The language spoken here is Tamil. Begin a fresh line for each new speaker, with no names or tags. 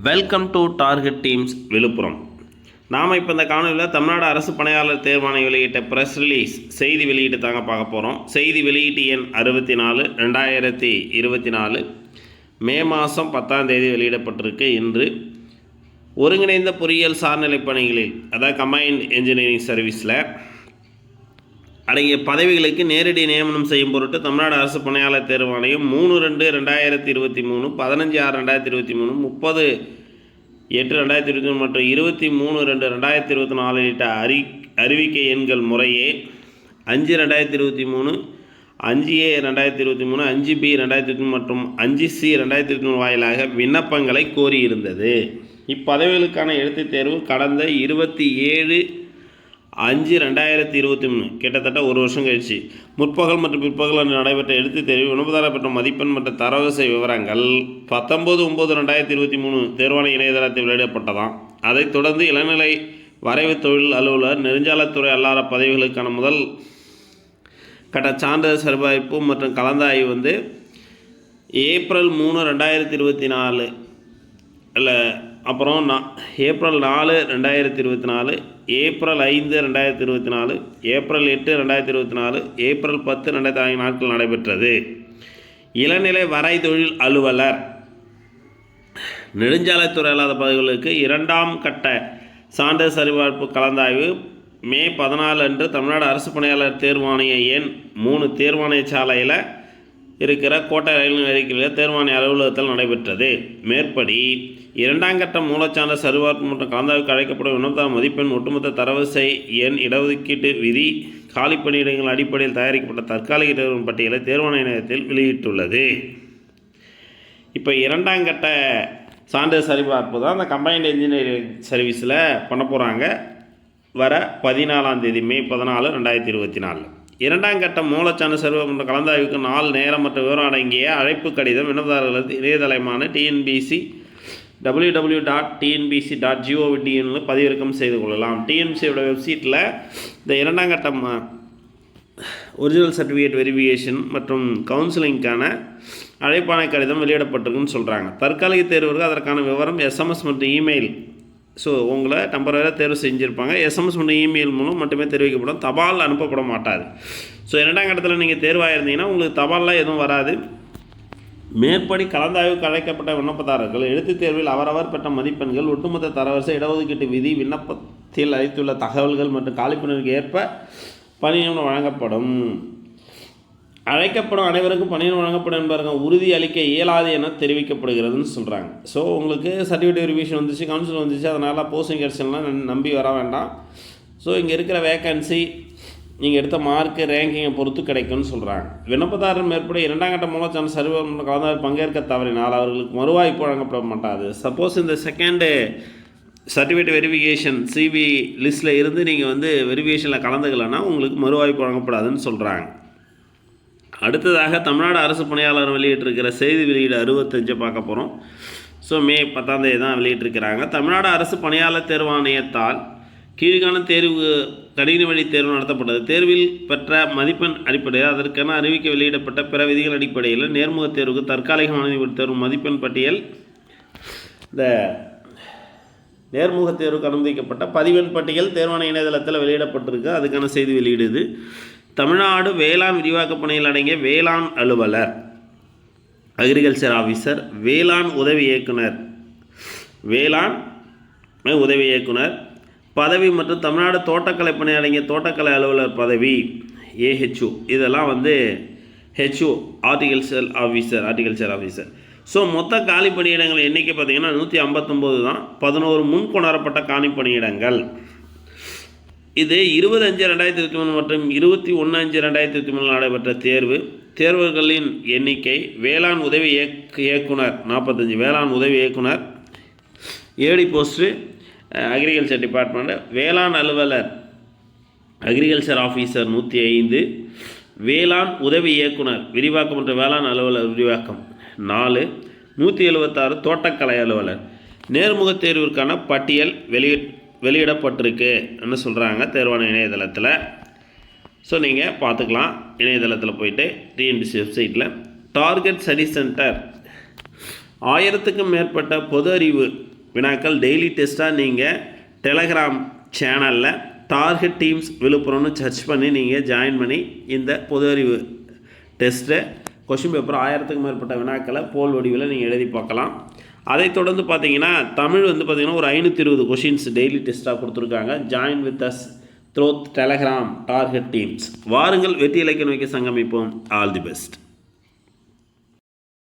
Welcome to target teams Villupuram. நாம் இப்போ இந்த காணொலியில் தமிழ்நாடு அரசு பணியாளர் தேர்வாணையம் வெளியிட்ட ப்ரெஸ் ரிலீஸ் செய்தி வெளியீட்டு தாங்க பார்க்க போகிறோம். செய்தி வெளியீட்டு எண் 64/2024 மே மாதம் 10ஆம் தேதி வெளியிடப்பட்டிருக்கு. இன்று ஒருங்கிணைந்த பொறியியல் சார்நிலை பணிகளில், அதாவது கம்பைன்ட் என்ஜினியரிங் சர்வீஸில் அடங்கிய பதவிகளுக்கு நேரடி நியமனம் செய்யும் பொருட்டு தமிழ்நாடு அரசு பணியாளர் தேர்வாணையம் 3/2/2023, 15/6/2023, 30/8/2023 மற்றும் 23/2/2024 உள்ளிட்ட அறிவிக்கை எண்கள் முறையே 5/2023, 5A/2023, 5B/2023 மற்றும் 5C/2023 வாயிலாக விண்ணப்பங்களை கோரியிருந்தது. இப்பதவிகளுக்கான எழுத்துத் தேர்வு கடந்த 27/5/2023 கிட்டத்தட்ட ஒரு வருஷம் கழிச்சு முற்பகல் மற்றும் பிற்பகல் நடைபெற்ற எழுத்துத் தேர்வு விண்ணப்பதாரர் பெற்ற மதிப்பெண் மற்றும் தரவரிசை விவரங்கள் 19/9/2023 தேர்வாணைய இணையதளத்தில் வெளியிடப்பட்டதாம். அதைத் தொடர்ந்து இளநிலை வரைவு தொழில் அலுவலர், நெடுஞ்சாலைத்துறை அல்லாத பதவிகளுக்கான முதல் கட்ட சான்றிதழ் சரிபார்ப்பு மற்றும் கலந்தாய்வு ஏப்ரல் 3/2024 அப்புறம் ஏப்ரல் 4/2024, ஏப்ரல் 5/2024, ஏப்ரல் 8/2024, ஏப்ரல் 10/2024 நாட்கள் நடைபெற்றது. இளநிலை வரை தொழில் அலுவலர், நெடுஞ்சாலைத்துறை அல்லாத பதவிகளுக்கு 2ஆம் கட்ட சான்றிதழ் சரிபார்ப்பு கலந்தாய்வு மே 14 அன்று தமிழ்நாடு அரசு பணியாளர் தேர்வாணைய எண் 3 தேர்வாணைய சாலையில் இருக்கிற கோட்டை ரயில் நிலையத்தில் தேர்வாணைய அலுவலகத்தில் நடைபெற்றது. மேற்படி 2ஆம் கட்ட மூலச்சான்றிதழ் சரிபார்ப்பு மற்றும் கலந்தாய்வுக்கு அழைக்கப்படும் விண்ணப்பதாரர் மதிப்பெண், ஒட்டுமொத்த தரவரிசை எண், இடஒதுக்கீட்டு விதி, காலி பணியிடங்கள் அடிப்படையில் தயாரிக்கப்பட்ட தற்காலிக தேர்வு பட்டியலை தேர்வாணைய நிலையத்தில் வெளியிட்டுள்ளது. இப்போ 2ஆம் கட்ட சான்றிதழ் சரிபார்ப்பு தான் அந்த கம்பைன்ட் என்ஜினியரிங் சர்வீஸில் பண்ண போகிறாங்க. வர 14ஆம் தேதி மே 14, 2024 2ஆம் கட்ட மூலச்சான்று சரிபார்ப்பு மற்றும் கலந்தாய்வுக்கு நாள், நேரம் மற்றும் விவரம் அடங்கிய அழைப்பு கடிதம் விண்ணப்பதாரர்களது இணையதளமான TNBC www.tnbc.gov.in பதிவிறக்கம் செய்து கொள்ளலாம். டிஎன்பிசியோட வெப்சைட்டில் இந்த 2ஆம் கட்டம் ஒரிஜினல் சர்டிஃபிகேட் வெரிஃபிகேஷன் மற்றும் கவுன்சிலிங்கான அழைப்பாணை கடிதம் வெளியிடப்பட்டிருக்குன்னு சொல்கிறாங்க. தற்காலிக தேர்வுக்கு அதற்கான விவரம் SMS மற்றும் இமெயில். ஸோ உங்களை டெம்பரரியாக தேர்வு செஞ்சுருப்பாங்க. SMS மற்றும் இமெயில் மூலம் மட்டுமே தெரிவிக்கப்படும், தபால் அனுப்பப்பட மாட்டாது. ஸோ 2ஆம் கட்டத்தில் நீங்கள் தேர்வாக இருந்தீங்கன்னா உங்களுக்கு தபால்லாம் எதுவும் வராது. மேற்படி கலந்தாய்வுக்கு அழைக்கப்பட்ட விண்ணப்பதாரர்கள் எழுத்துத் தேர்வில் அவரவர் பெற்ற மதிப்பெண்கள், ஒட்டுமொத்த தரவரிசை, இடஒதுக்கீட்டு விதி, விண்ணப்பத்தில் அளித்துள்ள தகவல்கள் மற்றும் காலிப்பணிக்கு ஏற்ப பணியிடம் வழங்கப்படும். அழைக்கப்படும் அனைவருக்கும் பணியிடம் வழங்கப்படும் என்பதற்கு உறுதி அளிக்க இயலாது என தெரிவிக்கப்படுகிறதுன்னு சொல்கிறாங்க. ஸோ உங்களுக்கு சர்டிஃபிகேட் வெரிஃபிகேஷன் வந்துச்சு, கவுன்சில் வந்துச்சு, அதனால் போஸ்டிங் கிடைச்சலாம் நம்பி வர வேண்டாம். ஸோ இங்கே இருக்கிற வேக்கன்சி நீங்கள் எடுத்த மார்க்கு, ரேங்கிங்கை பொறுத்து கிடைக்கும்னு சொல்கிறாங்க. விண்ணப்பதாரர் மேற்படி 2ஆம் கட்ட மூலச்சான்று சரிபார்ப்பு கலந்தாய்வு பங்கேற்க தவறினால் அவர்களுக்கு மறுவாய்ப்பு வழங்கப்பட மாட்டாது. சப்போஸ் இந்த செகண்டு சர்டிஃபிகேட் வெரிஃபிகேஷன் CV லிஸ்ட்டில் இருந்து நீங்கள் வெரிஃபிகேஷனில் கலந்துக்கலைன்னா உங்களுக்கு மறுவாய்ப்பு வழங்கப்படாதுன்னு சொல்கிறாங்க. அடுத்ததாக தமிழ்நாடு அரசு பணியாளர் வெளியிட்டிருக்கிற செய்தி வெளியீடு 65 பார்க்க போகிறோம். ஸோ மே 10ஆம் தேதி தான் வெளியிட்டிருக்கிறாங்க. தமிழ்நாடு அரசு பணியாளர் தேர்வாணையத்தால் கீழ்கான தேர்வு கணினி வழி தேர்வு நடத்தப்பட்டது. தேர்வில் பெற்ற மதிப்பெண் அடிப்படையில் அதற்கென அறிவிக்க வெளியிடப்பட்ட பிற விதிகள் அடிப்படையில் நேர்முக தேர்வுக்கு தற்காலிக மாணவி தேர்வு மதிப்பெண் பட்டியல், இந்த நேர்முக தேர்வுக்கு அனுமதிக்கப்பட்ட பதிவெண் பட்டியல் தேர்வாணைய இணையதளத்தில் வெளியிடப்பட்டிருக்கு. அதுக்கான செய்தி வெளியிடுது. தமிழ்நாடு வேளாண் விரிவாக்க பணியில் அடங்கிய வேளாண் அலுவலர், அக்ரிகல்ச்சர் ஆஃபீஸர், வேளாண் உதவி இயக்குனர் பதவி மற்றும் தமிழ்நாடு தோட்டக்கலை பணி அடங்கிய தோட்டக்கலை அலுவலர் பதவி AHO, இதெல்லாம் HO ஹார்டிகல்ச்சர் ஆஃபீஸர். ஸோ மொத்த காலி பணியிடங்கள் எண்ணிக்கை பார்த்திங்கன்னா 159 தான். 11 முன் கொணரப்பட்ட காலி பணியிடங்கள். இது 20/5/2023 மற்றும் 21/5/2023 நடைபெற்ற தேர்வுகளின் எண்ணிக்கை: வேளாண் உதவி இயக்குனர் 45, வேளாண் உதவி இயக்குனர் AD போஸ்ட்டு அக்ரிகல்ச்சர் டிபார்ட்மெண்ட், வேளாண் அலுவலர் அக்ரிகல்ச்சர் ஆஃபீஸர் 105, வேளாண் உதவி இயக்குனர் விரிவாக்கம் மற்றும் வேளாண் அலுவலர் விரிவாக்கம் 4, 176 தோட்டக்கலை அலுவலர். நேர்முக தேர்விற்கான பட்டியல் வெளியிடப்பட்டிருக்கு என்ன சொல்கிறாங்க தேர்வாணைய இணையதளத்தில். ஸோ நீங்கள் பார்த்துக்கலாம் இணையதளத்தில் போயிட்டு TNBC வெப்சைட்டில். டார்கெட் ஸ்டடி சென்டர் 1000க்கும் மேற்பட்ட பொது அறிவு வினாக்கள் டெய்லி டெஸ்ட்டாக நீங்கள் டெலகிராம் சேனலில் டார்கெட் டீம்ஸ் விழுப்புரம்னு சர்ச் பண்ணி நீங்கள் ஜாயின் பண்ணி இந்த பொது அறிவு டெஸ்ட்டு கொஷின் பேப்பர் 1000க்கும் மேற்பட்ட வினாக்களை போல் வடிவில் நீங்கள் எழுதி பார்க்கலாம். அதை தொடர்ந்து பார்த்தீங்கன்னா தமிழ் வந்து பார்த்திங்கன்னா ஒரு 520 கொஷின்ஸ் டெய்லி டெஸ்ட்டாக கொடுத்துருக்காங்க. Join with us through Telegram target teams. வாருங்கள் வெற்றி இலக்கை நோக்கி சங்கமிப்போம். All the best.